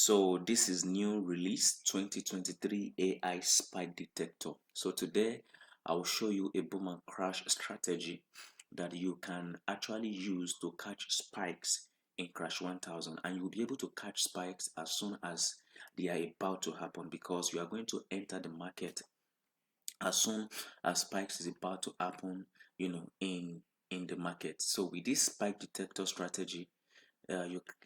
So this is new release 2023 AI SPIKE detector. So today I will show you a boom and crash strategy that you can actually use to catch spikes in Crash 1000, and you'll be able to catch spikes as soon as they are about to happen, because you are going to enter the market as soon as spikes is about to happen, in the market. So with this spike detector strategy,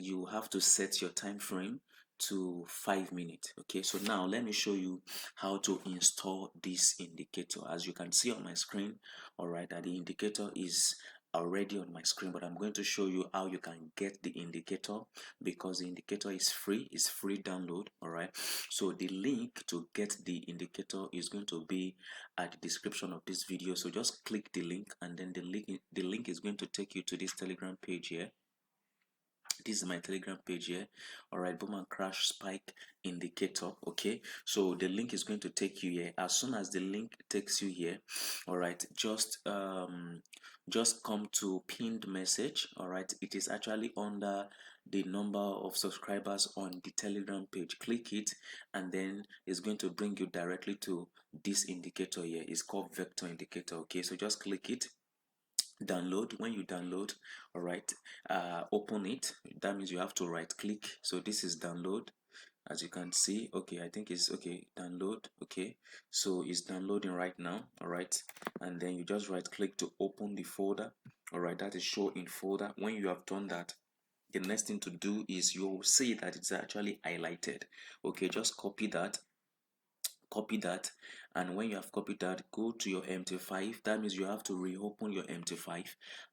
you have to set your time frame to 5 minutes. Okay, so now let me show you how to install this indicator. As you can see on my screen, all right, that the indicator is already on my screen, but I'm going to show you how you can get the indicator, because the indicator is free. It's free download. All right, so the link to get the indicator is going to be at the description of this video. So just click the link, and then the link is going to take you to this Telegram page here. This is my Telegram page here. All right, boom and crash spike indicator. Okay, so the link is going to take you here. As soon as the link takes you here, all right, just come to pinned message. All right, it is actually under the number of subscribers on the Telegram page. Click it, and then it's going to bring you directly to this indicator here. It's called vector indicator. Okay, so just click it, download. When you download, all right, open it. That means you have to right click. So this is download, as you can see. Okay, I think it's okay. Download. Okay, so it's downloading right now. All right, and then you just right click to open the folder. All right, that is show in folder. When you have done that, the next thing to do is you'll see that it's actually highlighted. Okay, just copy that, and when you have copied that, go to your MT5. That means you have to reopen your MT5.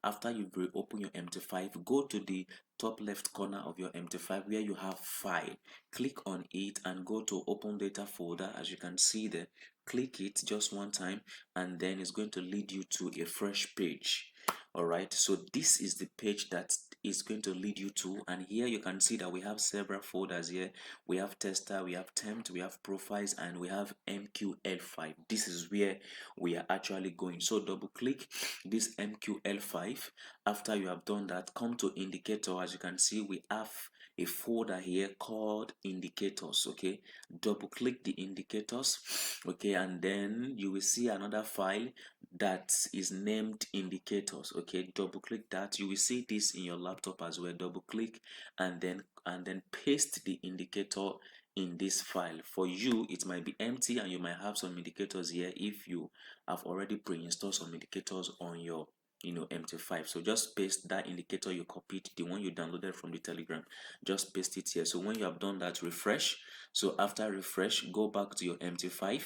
After you reopen your MT5, go to the top left corner of your MT5 where you have file. Click on it and go to open data folder. As you can see there, click it just one time, and then it's going to lead you to a fresh page. All right, so this is the page that is going to lead you to, and here you can see that we have several folders here. We have tester, we have temp, we have profiles, and we have MQL5. This is where we are actually going. So double click this MQL5. After you have done that, come to indicator. As you can see, we have a folder here called indicators. Okay, double click the indicators. Okay, and then you will see another file that is named indicators. Okay, double click that. You will see this in your laptop as well. Double click, and then paste the indicator in this file. For you, it might be empty, and you might have some indicators here if you have already pre-installed some indicators on your MT5. So just paste that indicator you copied, the one you downloaded from the Telegram, just paste it here. So when you have done that, refresh. So after refresh, go back to your MT5.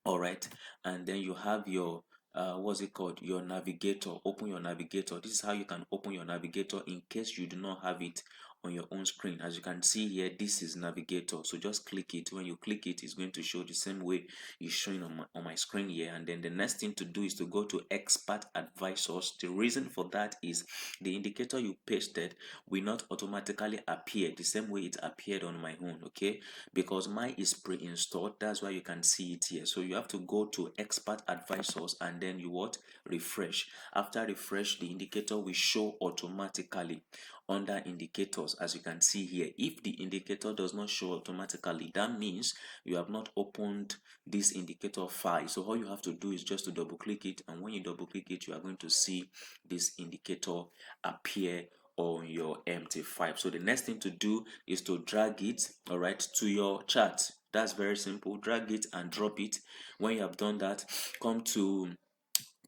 All right, and then you have your what's it called, your navigator. Open your navigator. This is how you can open your navigator in case you do not have it on your own screen. As you can see here, this is navigator. So just click it. When you click it, it's going to show the same way it's showing on my screen here. And then the next thing to do is to go to expert advisors. The reason for that is the indicator you pasted will not automatically appear the same way it appeared on my own. Okay, because mine is pre-installed. That's why you can see it here. So you have to go to expert advisors, and then you refresh. After refresh, the indicator will show automatically under indicators. As you can see here, if the indicator does not show automatically, that means you have not opened this indicator file. So all you have to do is just to double click it, and when you double click it, you are going to see this indicator appear on your MT5. So the next thing to do is to drag it, all right, to your chart. That's very simple. Drag it and drop it. When you have done that, come to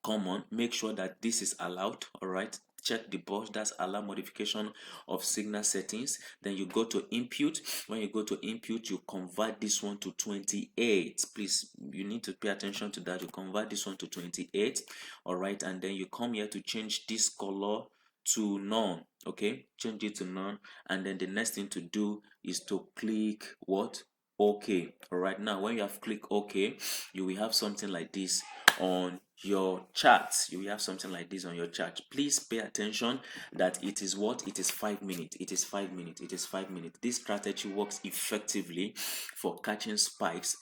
common, make sure that this is allowed. All right, check the box, that's allow modification of signal settings. Then you go to input. When you go to input, you convert this one to 28. Please, you need to pay attention to that. You convert this one to 28. All right, and then you come here to change this color to none. Okay, change it to none, and then the next thing to do is to click what? Okay. All right, now when you have clicked okay, you will have something like this on your chart. You will have something like this on your chart. Please pay attention that it is what? It is 5 minutes. It is 5 minutes. It is 5 minutes. This strategy works effectively for catching spikes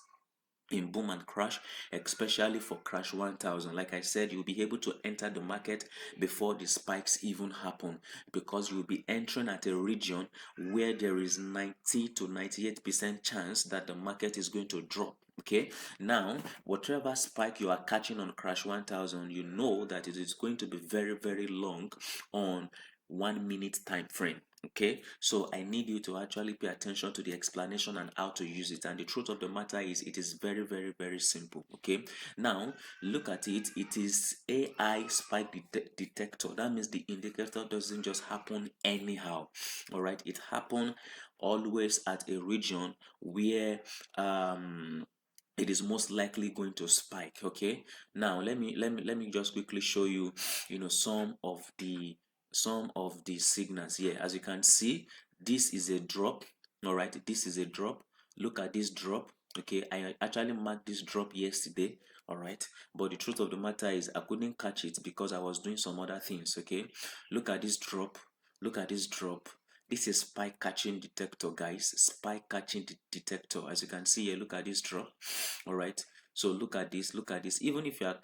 in boom and crash, especially for crash 1000. Like I said, you'll be able to enter the market before the spikes even happen, because you'll be entering at a region where there is 90 to 98% chance that the market is going to drop. Okay, now whatever spike you are catching on crash 1000, you know that it is going to be very, very long on 1 minute time frame. Okay, so I need you to actually pay attention to the explanation and how to use it. And the truth of the matter is, it is very, very, very simple. Okay, now look at it. It is AI spike detector. That means the indicator doesn't just happen anyhow. All right, it happen always at a region where it is most likely going to spike. Okay, now let me just quickly show you, some of the signals here. As you can see, this is a drop. All right, this is a drop. Look at this drop. Okay, I actually marked this drop yesterday. All right, but the truth of the matter is, I couldn't catch it because I was doing some other things. Okay, look at this drop. Look at this drop. This is spike catching detector, guys. Spike catching detector. As you can see here, look at this drop. All right, so look at this. Look at this. Even if you are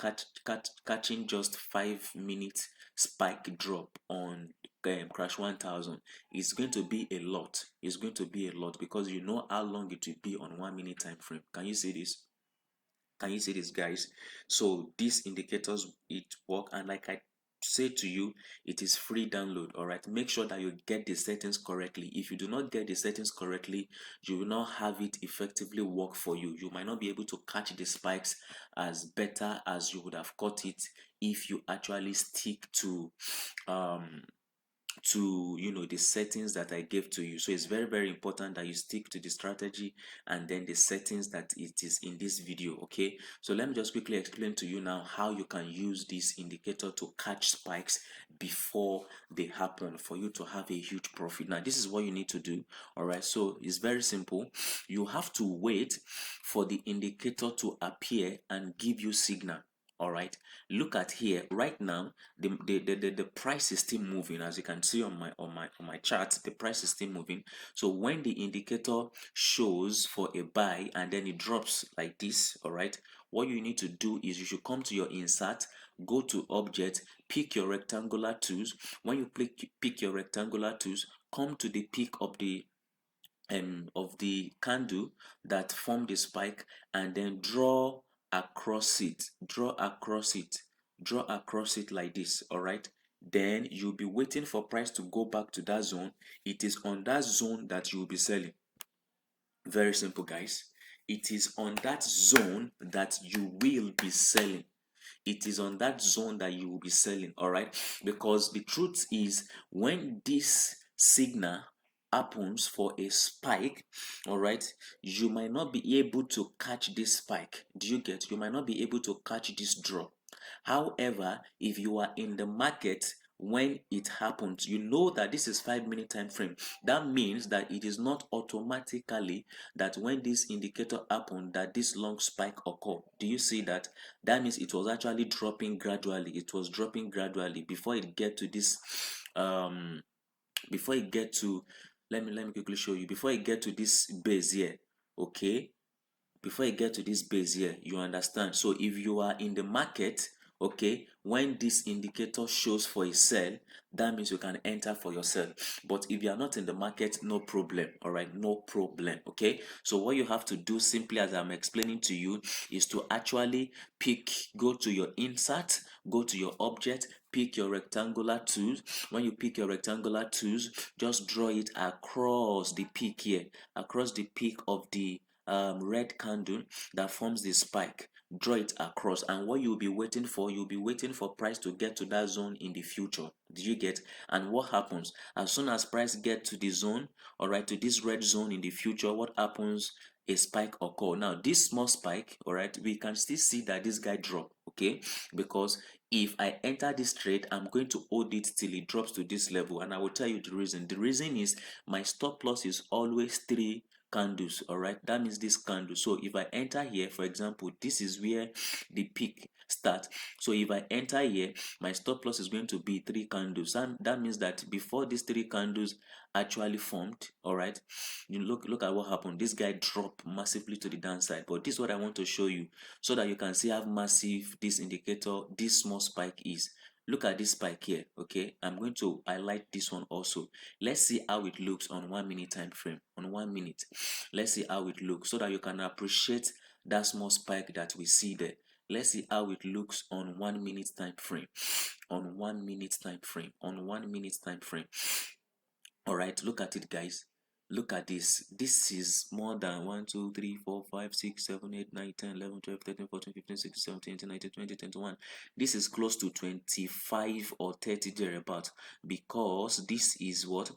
catching just 5 minutes spike drop on crash 1000, it's going to be a lot. It's going to be a lot, because you know how long it will be on 1 minute time frame. Can you see this? Can you see this, guys? So these indicators, it work. And like I say to you, it is free download. All right, make sure that you get the settings correctly. If you do not get the settings correctly, you will not have it effectively work for you. You might not be able to catch the spikes as better as you would have caught it if you actually stick um the settings that I gave to you. So it's very, very important that you stick to the strategy and then the settings that it is in this video. Okay, so let me just quickly explain to you now how you can use this indicator to catch spikes before they happen, for you to have a huge profit. Now this is what you need to do. All right, so it's very simple. You have to wait for the indicator to appear and give you signal. All right, look at here right now. The price is still moving. As you can see on my chart, the price is still moving. So when the indicator shows for a buy and then it drops like this, all right, what you need to do is you should come to your insert, go to object, pick your rectangular tools. When you pick your rectangular tools, come to the peak of the candle that formed the spike, and then draw across it. Draw across it like this. All right, then you'll be waiting for price to go back to that zone. It is on that zone that you'll be selling. Very simple, guys. It is on that zone that you will be selling. It is on that zone that you will be selling. All right, because the truth is, when this signal happens for a spike, all right, you might not be able to catch this spike. Do you get? You might not be able to catch this drop. However, if you are in the market when it happens, you know that this is 5 minute time frame. That means that it is not automatically that when this indicator happened that this long spike occur. Do you see that? That means it was actually dropping gradually. It was dropping gradually before it get to this before it get to let me quickly show you. Before it get to this base here, okay, before you get to this base here, you understand. So if you are in the market, okay, when this indicator shows for a sell, that means you can enter for your sell. But if you are not in the market, no problem. All right, no problem. Okay, so what you have to do, simply as I'm explaining to you, is to actually go to your insert, go to your object, pick your rectangular tools. When you pick your rectangular tools, just draw it across the peak here, across the peak of the red candle that forms the spike. Draw it across, and what you'll be waiting for, you'll be waiting for price to get to that zone in the future. Do you get? And what happens as soon as price get to the zone, all right, to this red zone in the future, what happens? A spike occur. Now this small spike, all right, we can still see that this guy drop. Okay, because if I enter this trade, I'm going to hold it till it drops to this level, and I will tell you the reason. The reason is my stop loss is always 3 candles. All right, that means this candle. So if I enter here, for example, this is where the peak start. So if I enter here, my stop loss is going to be 3 candles, and that means that before these 3 candles actually formed, all right, you look at what happened. This guy dropped massively to the downside, but this is what I want to show you so that you can see how massive this indicator, this small spike is. Look at this spike here. Okay, I'm going to highlight this one also. Let's see how it looks on 1 minute time frame. On 1 minute, let's see how it looks so that you can appreciate that small spike that we see there. Let's see how it looks on 1 minute time frame. On 1 minute time frame. On 1 minute time frame. All right, look at it, guys. Look at this. This is more than 1, 2, 3, 4, 5, 6, 7, 8, 9, 10, 11, 12, 13, 14, 15, 16, 17, 18, 19, 20, 21. This is close to 25 or 30 thereabout, because this is what?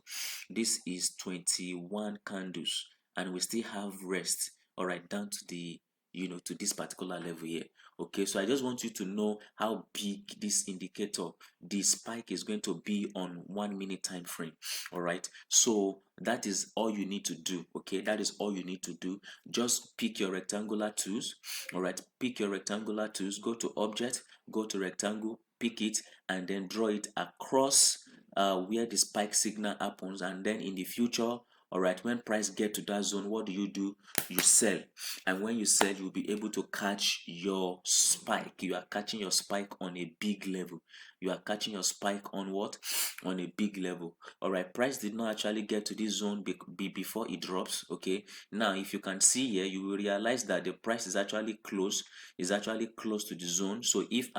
This is 21 candles, and we still have rest. All right, down to the, to this particular level here. Okay, so I just want you to know how big this indicator, the spike, is going to be on 1 minute time frame. All right, so that is all you need to do. Okay, that is all you need to do. Just pick your rectangular tools. All right, pick your rectangular tools, go to object, go to rectangle, pick it, and then draw it across where the spike signal happens. And then in the future, all right, when price get to that zone, what do? You sell. And when you sell, you'll be able to catch your spike. You are catching your spike on a big level. You are catching your spike on what? On a big level. All right, price did not actually get to this zone before it drops. Okay, now if you can see here, you will realize that the price is actually close, to the zone. So if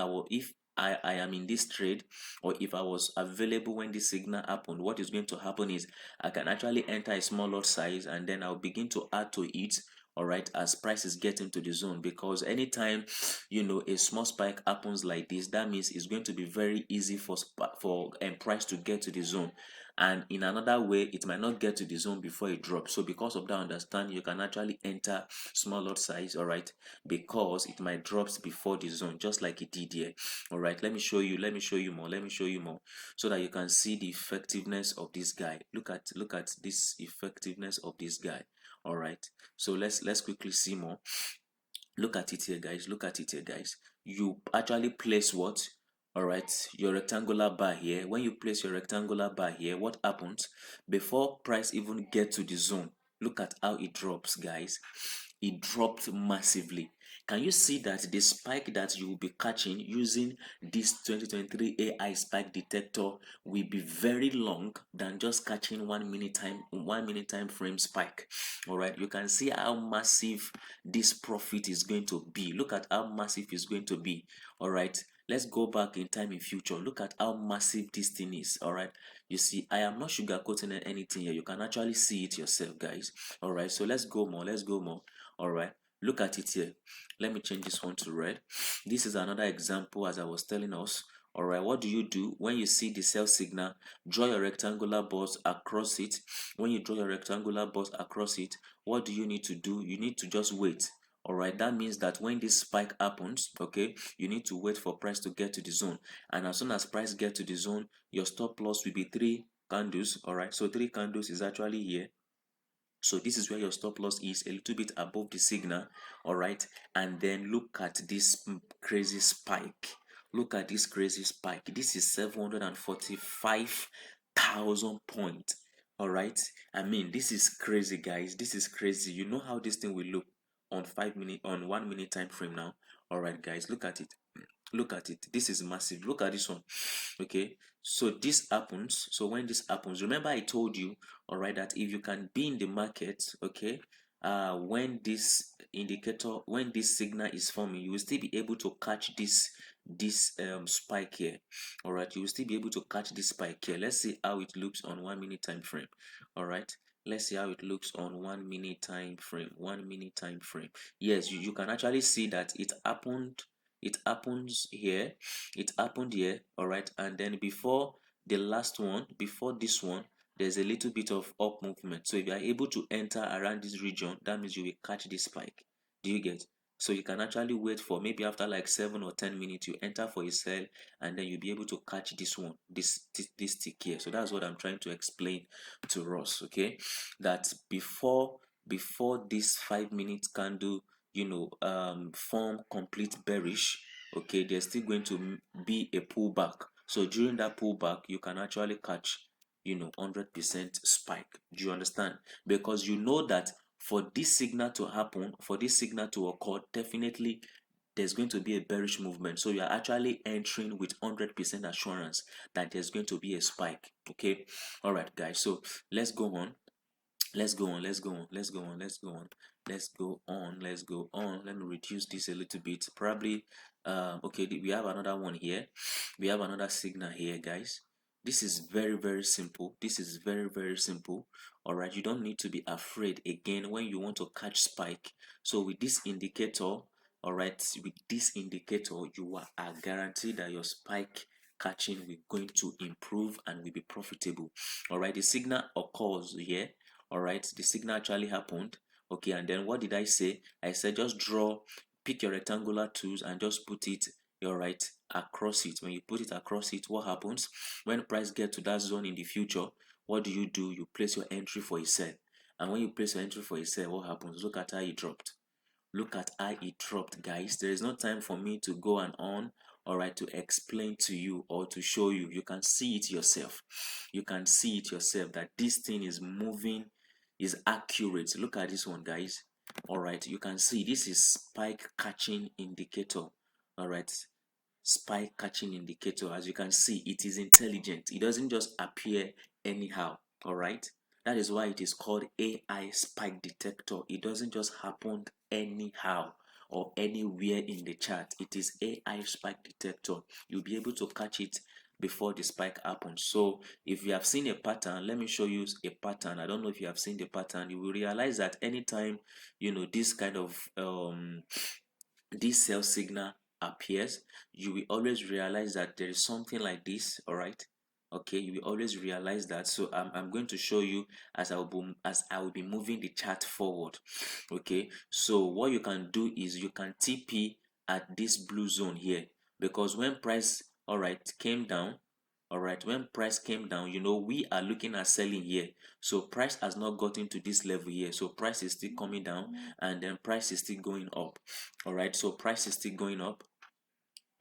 I am in this trade, or if I was available when this signal happened, what is going to happen is I can actually enter a small lot size, and then I'll begin to add to it, all right, as prices get into the zone. Because anytime a small spike happens like this, that means it's going to be very easy for price to get to the zone. And in another way, it might not get to the zone before it drops. So because of that understanding, you can actually enter small lot size, all right, because it might drop before the zone, just like it did here. All right, let me show you more so that you can see the effectiveness of this guy. Look at this effectiveness of this guy. All right, so let's quickly see more. Look at it here, guys. You actually place what? All right, your rectangular bar here. When you place your rectangular bar here, what happens? Before price even get to the zone, look at how it drops, guys. It dropped massively. Can you see that the spike that you will be catching using this 2023 AI spike detector will be very long than just catching 1 minute time frame spike? All right, you can see how massive this profit is going to be. Look at how massive it's going to be. All right, let's go back in time in future. Look at how massive this thing is. All right, you see, I am not sugarcoating anything here. You can actually see it yourself, guys. All right, so let's go more. All right, look at it here. Let me change this one to red. This is another example, as I was telling us. All right, what do you do when you see the sell signal? Draw your rectangular box across it. When you draw your rectangular box across it, what do you need to do? You need to just wait. All right, that means that when this spike happens, okay, you need to wait for price to get to the zone. And as soon as price get to the zone, your stop loss will be 3 candles. All right, so 3 candles is actually here. So this is where your stop loss is, a little bit above the signal. All right, and then look at this crazy spike. Look at this crazy spike. This is 745,000 points. All right, I mean, this is crazy, guys. This is crazy. You know how this thing will look on 5 minute, on 1 minute time frame now. All right, guys, look at it. Look at it. This is massive. Look at this one. Okay, so this happens. So when this happens, remember I told you, all right, that if you can be in the market, okay, when this indicator, when this signal is forming, you will still be able to catch this spike here. All right, you will still be able to catch this spike here. Let's see how it looks on 1 minute time frame. All right, let's see how it looks on 1 minute time frame. 1 minute time frame. Yes, you can actually see that it happened. It happens here. It happened here. All right, and then before the last one, before this one, there's a little bit of up movement. So if you are able to enter around this region, that means you will catch this spike. Do you get? So you can actually wait for maybe after like 7 or 10 minutes, you enter for a sell, and then you'll be able to catch this one, this tick here. So that's what I'm trying to explain to us. Okay, that before this 5 minute candle, form complete bearish, okay, there's still going to be a pullback. So during that pullback, you can actually catch, 100% spike. Do you understand? Because you know that for this signal to happen, for this signal to occur, definitely there's going to be a bearish movement. So you are actually entering with 100% assurance that there's going to be a spike. Okay, all right, guys. So let's go on. Let's go on. Let's go on. Let's go on. Let's go on. Let's go on. Let's go on. Let me reduce this a little bit. Probably, okay. We have another one here. We have another signal here, guys. This is very, very simple. This is very, very simple. All right. You don't need to be afraid again when you want to catch spike. So with this indicator, all right, with this indicator, you are guaranteed that your spike catching will going to improve and will be profitable. All right. The signal occurs here. All right, the signal actually happened. Okay, and then what did I say? I said just pick your rectangular tools and just put it, all right, across it. When you put it across it, what happens? When price get to that zone in the future, what do? You place your entry for a sell. And when you place your entry for a sell, what happens? Look at how it dropped. Look at how it dropped, guys. There is no time for me to go and on, all right, to explain to you or to show you. You can see it yourself. You can see it yourself that this thing is moving, is accurate. Look at this one, guys. All right, you can see this is spike catching indicator. All right, spike catching indicator. As you can see, it is intelligent. It doesn't just appear anyhow. All right, that is why it is called AI spike detector. It doesn't just happen anyhow or anywhere in the chart. It is AI spike detector. You'll be able to catch it before the spike happens. So if you have seen a pattern, let me show you a pattern. I don't know if you have seen the pattern. You will realize that anytime this kind of this sell signal appears, you will always realize that there is something like this. All right, okay, you will always realize that. So I'm going to show you as I will be moving the chart forward. Okay, so what you can do is you can TP at this blue zone here, because when price, all right, came down, all right, when price came down, we are looking at selling here. So price has not gotten to this level here, so price is still coming down, and then price is still going up. All right, so price is still going up.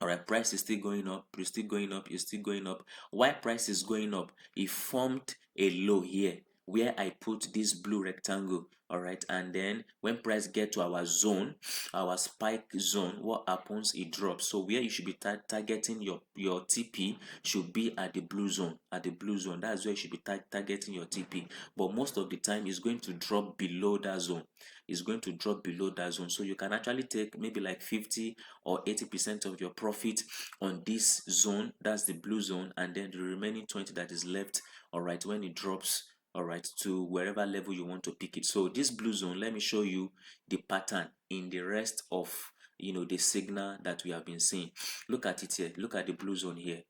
All right, price is still going up, it's still going up, it's still going up. Why price is going up? It formed a low here where I put this blue rectangle. All right, and then when price get to our zone, our spike zone, what happens? It drops. So where you should be targeting your TP should be at the blue zone. At the blue zone, that's where you should be targeting your TP. But most of the time, it's going to drop below that zone. It's going to drop below that zone. So you can actually take maybe like 50 or 80% of your profit on this zone, that's the blue zone, and then the remaining 20 that is left, all right, when it drops, all right, to wherever level you want to pick it. So this blue zone, let me show you the pattern in the rest of the signal that we have been seeing. Look at it here. Look at the blue zone here.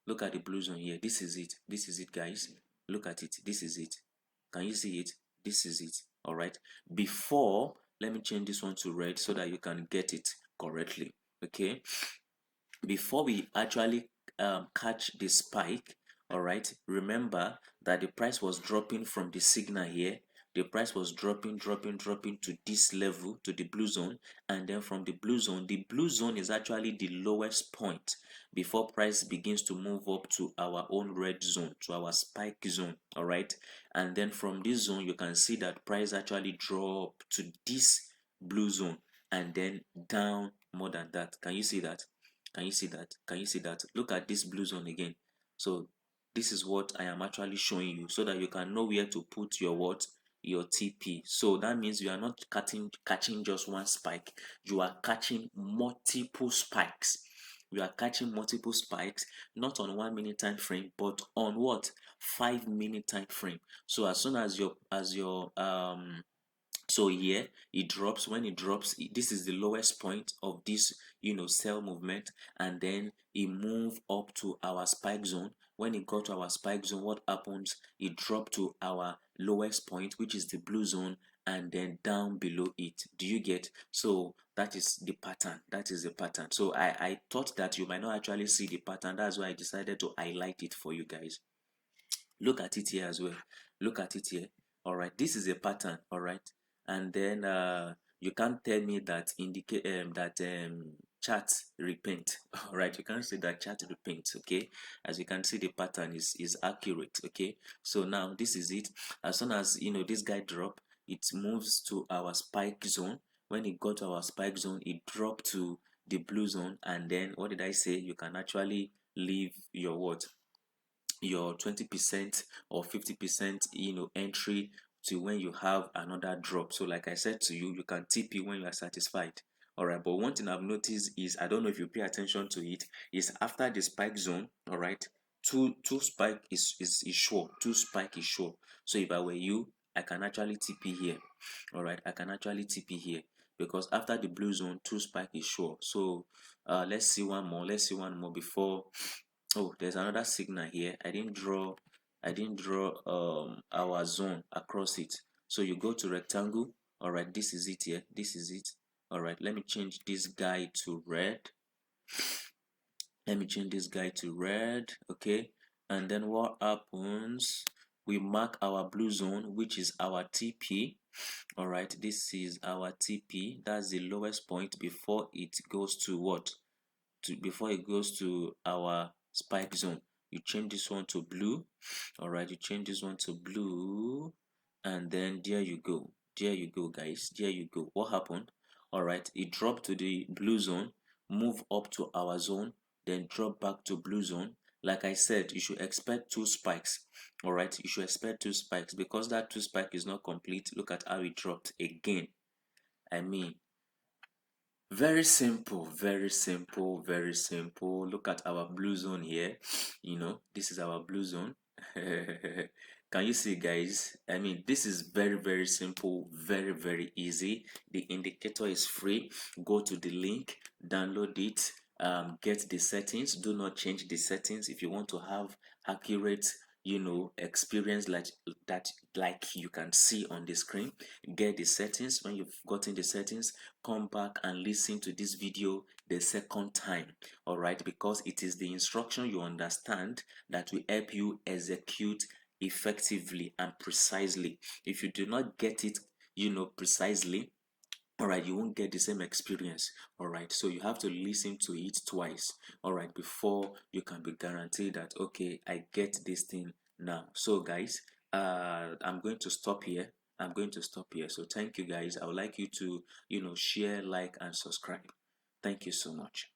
Look at the blue zone here. This is it. This is it, guys. Look at it. This is it. Can you see it? This is it. All right, before, let me change this one to red so that you can get it correctly. Okay, before we actually catch the spike, all right, remember that the price was dropping from the signal here. The price was dropping to this level, to the blue zone, and then from the blue zone is actually the lowest point before price begins to move up to our own red zone, to our spike zone. All right, and then from this zone you can see that price actually drop to this blue zone and then down more than that. Can you see that? Can you see that? Can you see that? Look at this blue zone again. So this is what I am actually showing you so that you can know where to put your what, your TP. So that means you are not catching just one spike. You are catching multiple spikes. You are catching multiple spikes, not on 1 minute time frame, but on what, 5 minute time frame. So as soon as your so here it drops. When it drops, this is the lowest point of this sell movement, and then it move up to our spike zone. When it got to our spike zone, what happens? It dropped to our lowest point, which is the blue zone, and then down below it. Do you get? So that is the pattern. That is the pattern. So I thought that you might not actually see the pattern. That's why I decided to highlight it for you guys. Look at it here as well. Look at it here. All right, this is a pattern. All right, and then you can't tell me that chat repaint. All right, you can see that chat repaint. Okay, as you can see, the pattern is accurate. Okay, so now this is it. As soon as this guy drop, it moves to our spike zone. When it got to our spike zone, it dropped to the blue zone, and then what did I say? You can actually leave your what, your 20% or 50% entry to when you have another drop. So like I said to you, you can TP when you are satisfied. All right, but one thing I've noticed is, I don't know if you pay attention to it, is after the spike zone, all right, two spike is sure. Two spike is sure. So if I were you, I can actually TP here. All right, I can actually TP here, because after the blue zone, two spike is sure. So let's see one more. Let's see one more before. Oh, there's another signal here. I didn't draw our zone across it. So you go to rectangle. All right, this is it here. This is it. All right, let me change this guy to red. Let me change this guy to red. Okay, and then what happens? We mark our blue zone, which is our TP. All right, this is our TP. That's the lowest point before it goes to what? Before it goes to our spike zone. You change this one to blue. All right, you change this one to blue, and then there you go. There you go, guys. There you go. What happened? All right, it dropped to the blue zone, move up to our zone, then drop back to blue zone. Like I said, you should expect two spikes. All right, you should expect two spikes, because that two spike is not complete. Look at how it dropped again. I mean, very simple, very simple, very simple. Look at our blue zone here. This is our blue zone. Can you see, guys? I mean, this is very, very simple, very, very easy. The indicator is free. Go to the link, download it, get the settings. Do not change the settings if you want to have accurate experience like that, like you can see on the screen. Get the settings. When you've gotten the settings, come back and listen to this video the second time. All right, because it is the instruction you understand that will help you execute effectively and precisely. If you do not get it precisely, all right, you won't get the same experience. All right, so you have to listen to it twice, all right, before you can be guaranteed that, okay, I get this thing now. So guys, I'm going to stop here. I'm going to stop here. So thank you, guys. I would like you to share, like, and subscribe. Thank you so much.